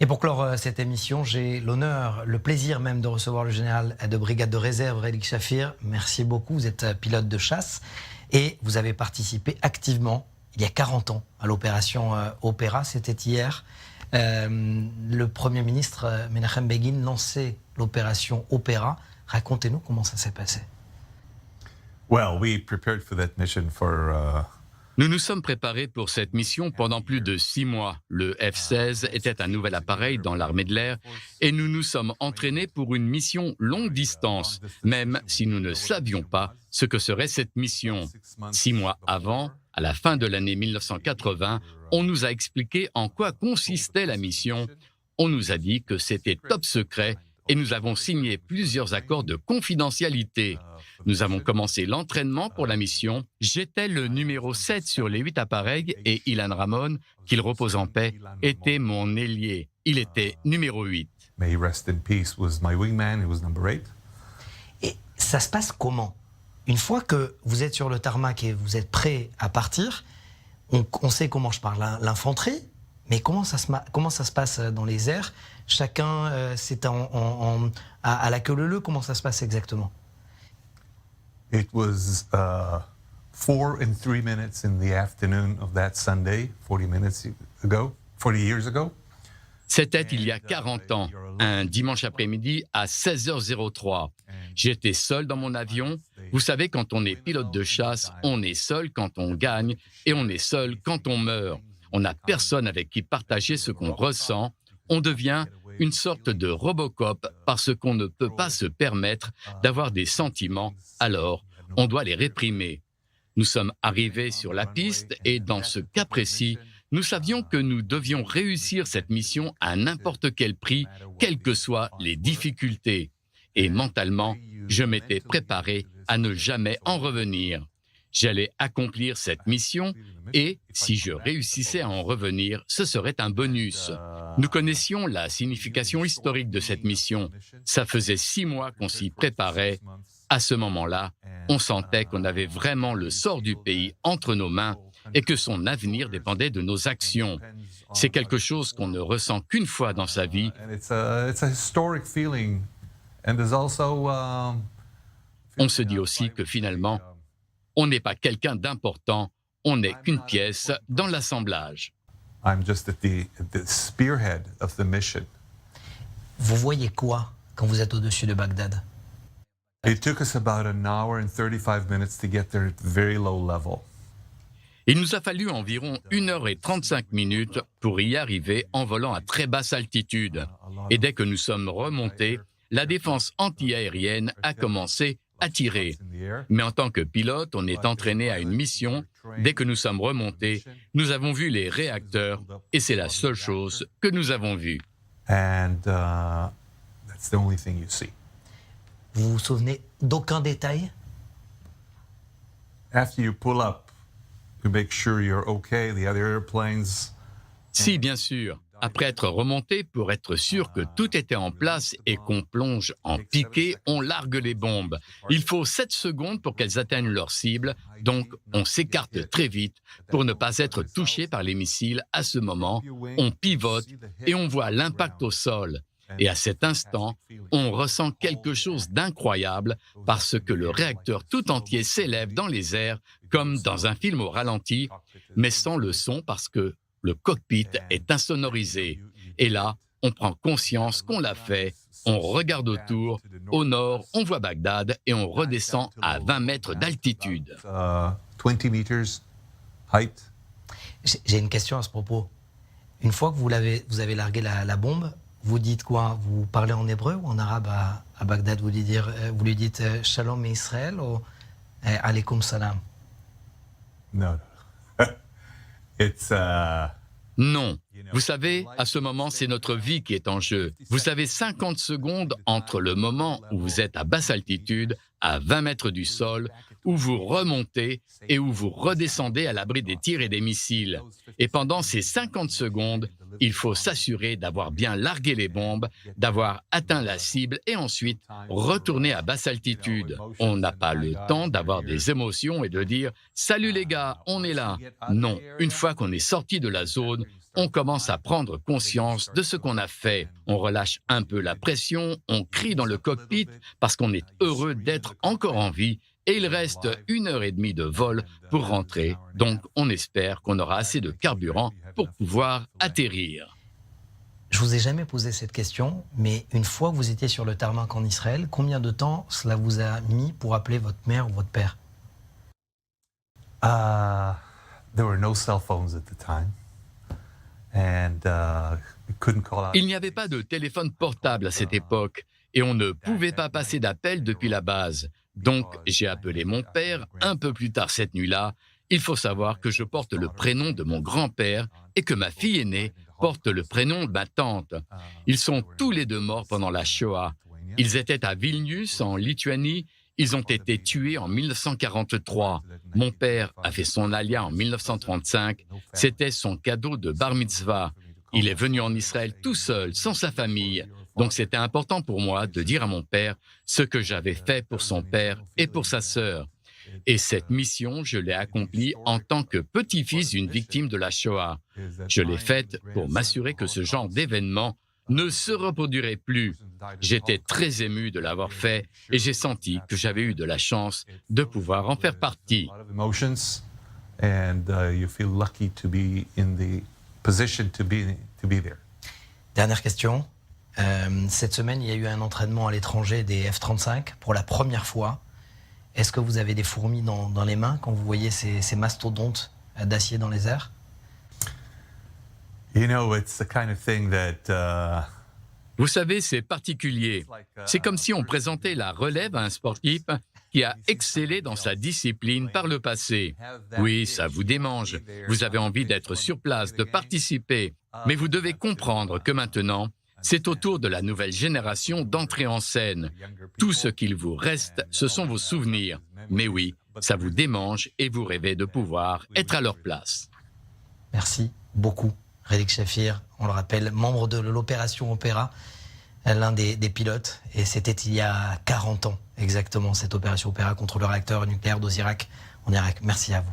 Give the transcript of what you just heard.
Et pour clore cette émission, j'ai l'honneur, le plaisir même de recevoir le général de brigade de réserve, Relik Shafir. Merci beaucoup, vous êtes pilote de chasse et vous avez participé activement, il y a 40 ans, à l'opération Opéra, c'était hier. Le Premier ministre Menachem Begin lançait l'opération Opéra. Racontez-nous comment ça s'est passé. Well, we prepared for that mission for Nous nous sommes préparés pour cette mission pendant plus de 6 mois. Le F-16 était un nouvel appareil dans l'armée de l'air et nous nous sommes entraînés pour une mission longue distance, même si nous ne savions pas ce que serait cette mission. 6 mois avant, à la fin de l'année 1980, on nous a expliqué en quoi consistait la mission. On nous a dit que c'était top secret et nous avons signé plusieurs accords de confidentialité. Nous avons commencé l'entraînement pour la mission. J'étais le numéro 7 sur les 8 appareils et Ilan Ramon, qu'il repose en paix, était mon ailier. Il était numéro 8. May he rest in peace, was my wingman, he was number 8. Et ça se passe comment? Une fois que vous êtes sur le tarmac et vous êtes prêt à partir, on sait comment je parle, l'infanterie, mais comment ça se passe dans les airs? Chacun, c'est à la queue leu-leu, comment ça se passe exactement? It was 4 and 3 minutes in the afternoon of that Sunday, 40 years ago. C'était il y a 40 ans, un dimanche après-midi à 16h03. J'étais seul dans mon avion. Vous savez, quand on est pilote de chasse, on est seul quand on gagne et on est seul quand on meurt. On n'a personne avec qui partager ce qu'on ressent. On devient une sorte de Robocop parce qu'on ne peut pas se permettre d'avoir des sentiments, alors on doit les réprimer. Nous sommes arrivés sur la piste et dans ce cas précis, nous savions que nous devions réussir cette mission à n'importe quel prix, quelles que soient les difficultés. Et mentalement, je m'étais préparé à ne jamais en revenir. J'allais accomplir cette mission et, si je réussissais à en revenir, ce serait un bonus. Nous connaissions la signification historique de cette mission. Ça faisait 6 mois qu'on s'y préparait. À ce moment-là, on sentait qu'on avait vraiment le sort du pays entre nos mains et que son avenir dépendait de nos actions. C'est quelque chose qu'on ne ressent qu'une fois dans sa vie. It's a historic feeling. And there's also On se dit aussi que finalement, on n'est pas quelqu'un d'important, on n'est qu'une pièce dans l'assemblage. I'm just at the spearhead of the mission. Vous voyez quoi quand vous êtes au-dessus de Bagdad? It took us about an hour and 35 minutes to get there at very low level. Il nous a fallu environ 1h35 pour y arriver en volant à très basse altitude. Et dès que nous sommes remontés, la défense antiaérienne a commencé à tirer. Mais en tant que pilote, on est entraîné à une mission. Dès que nous sommes remontés, nous avons vu les réacteurs et c'est la seule chose que nous avons vue. And that's the only thing you see. Vous vous souvenez d'aucun détail? After you pull up, you make sure you're okay. The other airplanes. Si, bien sûr. Après être remonté pour être sûr que tout était en place et qu'on plonge en piqué, on largue les bombes. Il faut 7 secondes pour qu'elles atteignent leur cible, donc on s'écarte très vite pour ne pas être touché par les missiles. À ce moment, on pivote et on voit l'impact au sol. Et à cet instant, on ressent quelque chose d'incroyable parce que le réacteur tout entier s'élève dans les airs comme dans un film au ralenti, mais sans le son parce que le cockpit est insonorisé. Et là, on prend conscience qu'on l'a fait. On regarde autour. Au nord, on voit Bagdad et on redescend à 20 mètres d'altitude. 20 meters height. J'ai une question à ce propos. Une fois que vous avez largué la bombe, vous dites quoi? Vous parlez en hébreu ou en arabe à Bagdad? Vous lui dites Shalom Israël ou Alaykoum Salam? No. It's Non. Vous savez, à ce moment, c'est notre vie qui est en jeu. Vous savez, 50 secondes entre le moment où vous êtes à basse altitude, à 20 mètres du sol, où vous remontez et où vous redescendez à l'abri des tirs et des missiles. Et pendant ces 50 secondes, il faut s'assurer d'avoir bien largué les bombes, d'avoir atteint la cible et ensuite retourner à basse altitude. On n'a pas le temps d'avoir des émotions et de dire « Salut les gars, on est là ». Non, une fois qu'on est sorti de la zone, on commence à prendre conscience de ce qu'on a fait. On relâche un peu la pression, on crie dans le cockpit parce qu'on est heureux d'être encore en vie et il reste 1h30 de vol pour rentrer. Donc, on espère qu'on aura assez de carburant pour pouvoir atterrir. Je vous ai jamais posé cette question, mais une fois que vous étiez sur le tarmac en Israël, combien de temps cela vous a mis pour appeler votre mère ou votre père? There were no cell phones at the time. And we couldn't call out. Il n'y avait pas de téléphone portable à cette époque et on ne pouvait pas passer d'appel depuis la base. Donc, j'ai appelé mon père un peu plus tard cette nuit-là. Il faut savoir que je porte le prénom de mon grand-père et que ma fille aînée porte le prénom de ma tante. Ils sont tous les deux morts pendant la Shoah. Ils étaient à Vilnius, en Lituanie. Ils ont été tués en 1943. Mon père a fait son alia en 1935. C'était son cadeau de bar mitzvah. Il est venu en Israël tout seul, sans sa famille. Donc c'était important pour moi de dire à mon père ce que j'avais fait pour son père et pour sa sœur. Et cette mission, je l'ai accomplie en tant que petit-fils d'une victime de la Shoah. Je l'ai faite pour m'assurer que ce genre d'événement ne se reproduirait plus. J'étais très ému de l'avoir fait et j'ai senti que j'avais eu de la chance de pouvoir en faire partie. Dernière question. Cette semaine, il y a eu un entraînement à l'étranger des F-35 pour la première fois. Est-ce que vous avez des fourmis dans les mains quand vous voyez ces mastodontes d'acier dans les airs? You know, it's the kind of thing that, Vous savez, c'est particulier. C'est comme si on présentait la relève à un sportif qui a excellé dans sa discipline par le passé. Oui, ça vous démange. Vous avez envie d'être sur place, de participer. Mais vous devez comprendre que maintenant, c'est au tour de la nouvelle génération d'entrer en scène. Tout ce qu'il vous reste, ce sont vos souvenirs. Mais oui, ça vous démange et vous rêvez de pouvoir être à leur place. Merci beaucoup. Rélik Shafir, on le rappelle, membre de l'opération Opéra, l'un des pilotes. Et c'était il y a 40 ans, exactement, cette opération Opéra contre le réacteur nucléaire d'Osirak en Irak. Merci à vous.